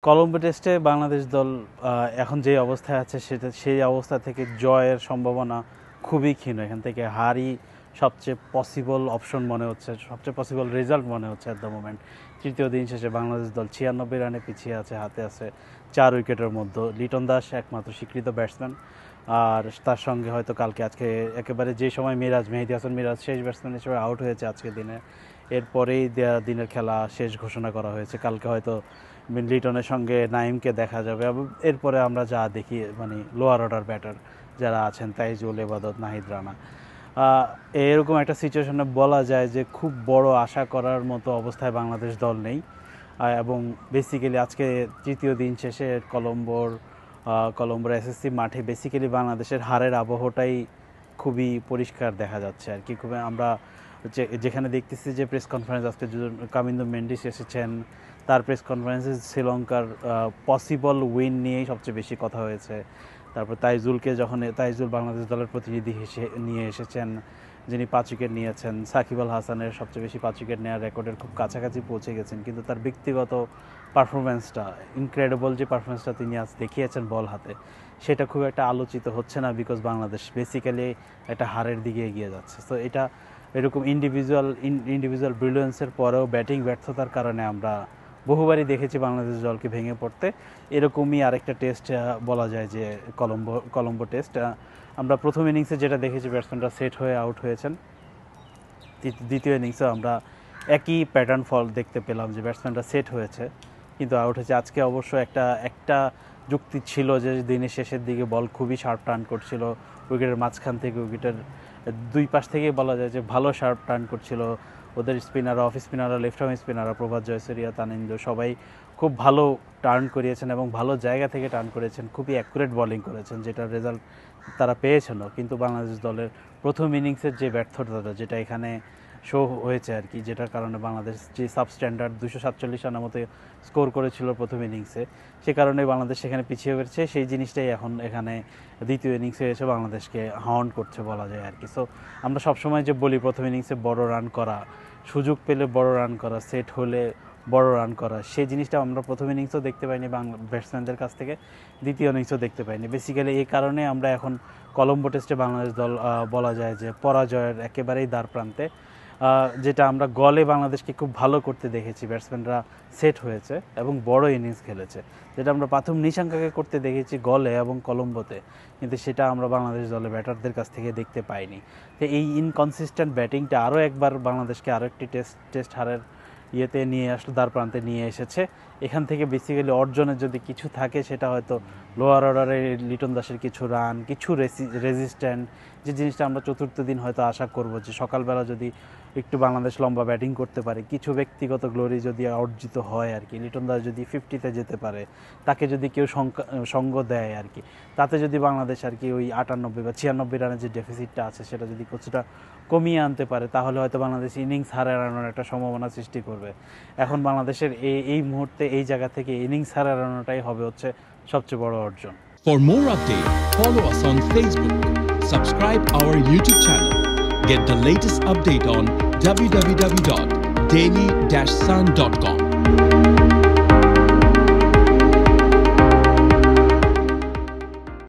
কলম্বো টেস্টে বাংলাদেশ দল এখন যে অবস্থায় আছে সেই অবস্থা থেকে জয়ের সম্ভাবনা খুবই ক্ষীণ। এখান থেকে হারই সবচেয়ে পসিবল অপশন মনে হচ্ছে, সবচেয়ে পসিবল রেজাল্ট মনে হচ্ছে অ্যাট দ্য মোমেন্ট। তৃতীয় দিন শেষে বাংলাদেশ দল 96 রানে পিছিয়ে আছে, হাতে আছে 4 উইকেটের মধ্যে। লিটন দাস একমাত্র স্বীকৃত ব্যাটসম্যান, আর তার সঙ্গে হয়তো আজকে একেবারে যে সময় মেহেদী হাসান মিরাজ শেষ ব্যাটসম্যান হিসেবে আউট হয়েছে আজকে দিনে, এরপরেই দিনের খেলা শেষ ঘোষণা করা হয়েছে। কালকে হয়তো লিটনের সঙ্গে নাইমকে দেখা যাবে, এরপরে আমরা যা দেখি লোয়ার অর্ডার ব্যাটার যারা আছেন তাইজুল, এবাদত, নাহিদ রানা, এরকম একটা সিচুয়েশনে বলা যায় যে খুব বড় আশা করার মতো অবস্থায় বাংলাদেশ দল নেই। এবং বেসিক্যালি আজকে তৃতীয় দিন শেষে কলম্বোর এসএসসি মাঠে বেসিক্যালি বাংলাদেশের হারের আবহটাই খুবই পরিষ্কার দেখা যাচ্ছে আর কি। আমরা যেখানে দেখতেছি যে প্রেস কনফারেন্স আজকে কামিন্দু মেন্ডিস এসেছেন, তার প্রেস কনফারেন্সে শ্রীলঙ্কার পসিবল উইন নিয়েই সবচেয়ে বেশি কথা হয়েছে। তারপর তাইজুল বাংলাদেশ দলের প্রতিনিধি নিয়ে এসেছেন, যিনি 5 উইকেট নিয়েছেন। সাকিব আল হাসানের সবচেয়ে বেশি 5 উইকেট নেওয়ার রেকর্ডের খুব কাছাকাছি পৌঁছে গেছেন, কিন্তু তার ব্যক্তিগত পারফরমেন্সটা, ইনক্রেডিবল যে পারফরমেন্সটা তিনি আজ দেখিয়েছেন বল হাতে, সেটা খুব একটা আলোচিত হচ্ছে না, বিকজ বাংলাদেশ বেসিক্যালি একটা হারের দিকে এগিয়ে যাচ্ছে। তো এটা এরকম ইন্ডিভিজুয়াল ব্রিলিয়েন্সের পরেও ব্যাটিং ব্যর্থতার কারণে আমরা বহুবারই দেখেছি বাংলাদেশ দলকে ভেঙে পড়তে। এরকমই আরেকটা টেস্ট বলা যায় যে কলম্বো টেস্ট। আমরা প্রথম ইনিংসে যেটা দেখেছি, ব্যাটসম্যানরা সেট হয়ে আউট হয়েছেন। দ্বিতীয় ইনিংসে আমরা একই প্যাটার্ন ফল দেখতে পেলাম, যে ব্যাটসম্যানরা সেট হয়েছে কিন্তু আউট হয়েছে। আজকে অবশ্য একটা যুক্তি ছিল যে দিনের শেষের দিকে বল খুবই শার্প টার্ন করছিল, উইকেটের মাঝখান থেকে উইকেটের দুই পাশ থেকেই বলা যায় যে ভালো শার্প টার্ন করছিল। ওদের স্পিনাররা, অফ স্পিনাররা, লেফট আর্ম স্পিনাররা, প্রভাত জয়সুরিয়া, তানিন্দ্র, সবাই খুব ভালো টার্ন করিয়েছেন এবং ভালো জায়গা থেকে টার্ন করেছেন, খুবই অ্যাকুরেট বোলিং করেছেন, যেটার রেজাল্ট তারা পেয়েছেনও। কিন্তু বাংলাদেশ দলের প্রথম ইনিংসের যে ব্যর্থতা, যেটা এখানে শো হয়েছে আর কি, যেটার কারণে বাংলাদেশ যে সাবস্ট্যান্ডার্ড 247 রানের মতো স্কোর করেছিল প্রথম ইনিংসে, সে কারণে বাংলাদেশ সেখানে পিছিয়ে গেছে। সেই জিনিসটাই এখন এখানে দ্বিতীয় ইনিংসে এসে বাংলাদেশকে হাউন্ড করছে বলা যায় আর কি। সো আমরা সবসময় যে বলি প্রথম ইনিংসে বড় রান করা, সুযোগ পেলে বড় রান করা, সেট হলে বড় রান করা, সেই জিনিসটা আমরা প্রথম ইনিংসও দেখতে পাইনি ব্যাটসম্যানদের কাছ থেকে, দ্বিতীয় ইনিংসও দেখতে পাইনি। বেসিক্যালি এই কারণে আমরা এখন কলম্বো টেস্টে বাংলাদেশ দল বলা যায় যে পরাজয়ের একেবারেই দ্বার প্রান্তে। যেটা আমরা গলে বাংলাদেশকে খুব ভালো করতে দেখেছি, ব্যাটসম্যানরা সেট হয়েছে এবং বড় ইনিংস খেলেছে, যেটা আমরা প্রথম নিশাঙ্কাকে করতে দেখেছি গলে এবং কলম্বোতে, কিন্তু সেটা আমরা বাংলাদেশ দলের ব্যাটারদের কাছ থেকে দেখতে পাইনি। তো এই ইনকনসিস্টেন্ট ব্যাটিংটা আরও একবার বাংলাদেশকে আরও একটি টেস্ট হারের নিয়ে আসলো, দ্বার প্রান্তে নিয়ে এসেছে। এখান থেকে বেসিক্যালি অর্জনের যদি কিছু থাকে, সেটা হয়তো লোয়ার অর্ডারে লিটন দাসের কিছু রান, কিছু রেজিস্ট্যান্ট, যে জিনিসটা আমরা চতুর্থ দিন হয়তো আশা করব, যে সকালবেলা যদি একটু বাংলাদেশ লম্বা ব্যাটিং করতে পারে, কিছু ব্যক্তিগত গ্লোরি যদি অর্জিত হয় আর কি, লিটন দাস যদি 50-তে যেতে পারে, তাকে যদি কেউ সঙ্গ দেয় আর কি, তাতে যদি বাংলাদেশ আর কি ওই 58 বা 96 রানের যে ডেফিসিটটা আছে সেটা যদি কিছুটা কমিয়ে আনতে পারে, তাহলে হয়তো বাংলাদেশ ইনিংস হারানোর একটা সম্ভাবনা সৃষ্টি করবে। এখন বাংলাদেশের এই মুহূর্তে এই জায়গা থেকে ইনিংস হারানোটাই হবে হচ্ছে সবচেয়ে বড় অর্জন। For more updates, follow us on Facebook, subscribe our YouTube channel, get the latest update on www.daily-sun.com.